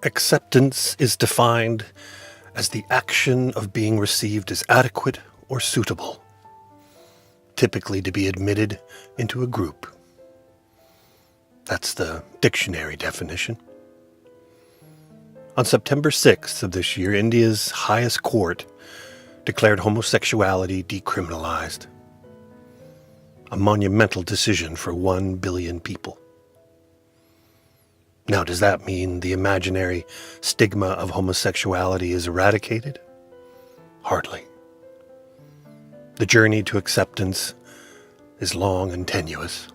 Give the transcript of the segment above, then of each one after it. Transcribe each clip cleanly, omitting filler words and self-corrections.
Acceptance is defined as the action of being received as adequate or suitable, typically to be admitted into a group. That's the dictionary definition. On September 6th of this year, India's highest court declared homosexuality decriminalized. A monumental decision for 1 billion people. Now, does that mean the imaginary stigma of homosexuality is eradicated? Hardly. The journey to acceptance is long and tenuous.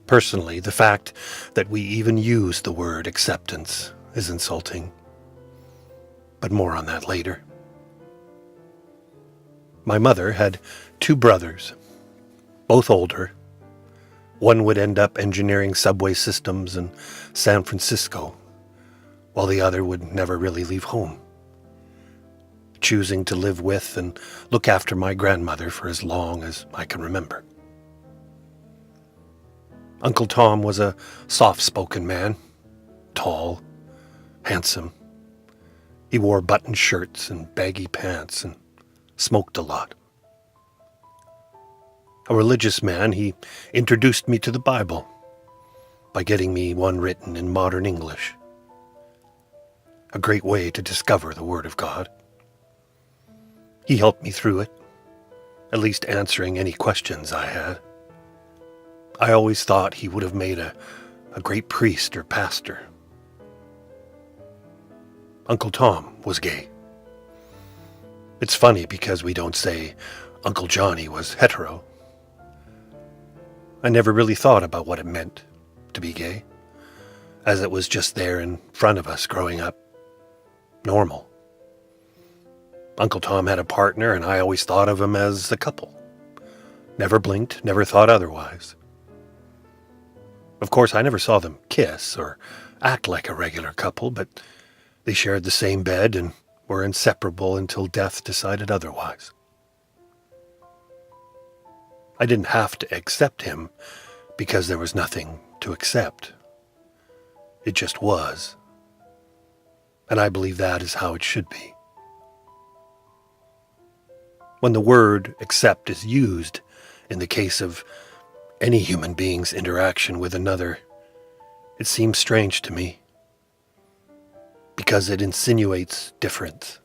Personally, the fact that we even use the word acceptance is insulting. But more on that later. My mother had 2 brothers, both older. One would end up engineering subway systems in San Francisco, while the other would never really leave home, choosing to live with and look after my grandmother for as long as I can remember. Uncle Tom was a soft-spoken man, tall, handsome. He wore button shirts and baggy pants and smoked a lot. A religious man, he introduced me to the Bible by getting me one written in modern English. A great way to discover the Word of God. He helped me through it, at least answering any questions I had. I always thought he would have made a great priest or pastor. Uncle Tom was gay. It's funny because we don't say Uncle Johnny was hetero. I never really thought about what it meant to be gay, as it was just there in front of us growing up. Normal. Uncle Tom had a partner, and I always thought of him as a couple. Never blinked, never thought otherwise. Of course, I never saw them kiss or act like a regular couple, but they shared the same bed and were inseparable until death decided otherwise. I didn't have to accept him because there was nothing to accept. It just was. And I believe that is how it should be. When the word accept is used in the case of any human being's interaction with another, it seems strange to me because it insinuates difference.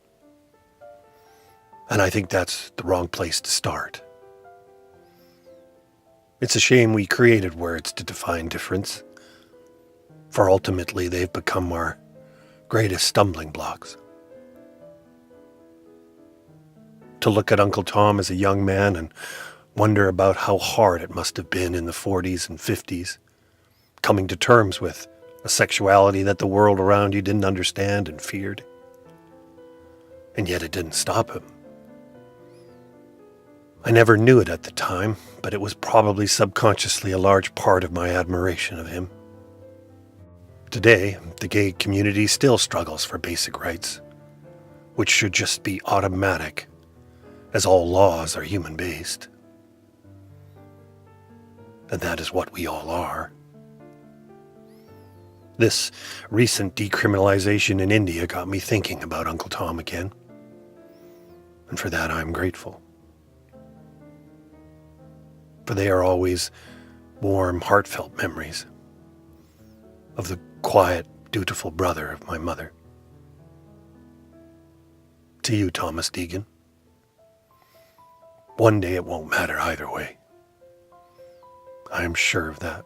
And I think that's the wrong place to start. It's a shame we created words to define difference, for ultimately they've become our greatest stumbling blocks. To look at Uncle Tom as a young man and wonder about how hard it must have been in the 40s and 50s, coming to terms with a sexuality that the world around you didn't understand and feared. And yet it didn't stop him. I never knew it at the time, but it was probably subconsciously a large part of my admiration of him. Today, the gay community still struggles for basic rights, which should just be automatic, as all laws are human-based. And that is what we all are. This recent decriminalization in India got me thinking about Uncle Tom again, and for that I'm grateful. For they are always warm, heartfelt memories of the quiet, dutiful brother of my mother. To you, Thomas Deegan. One day it won't matter either way. I am sure of that.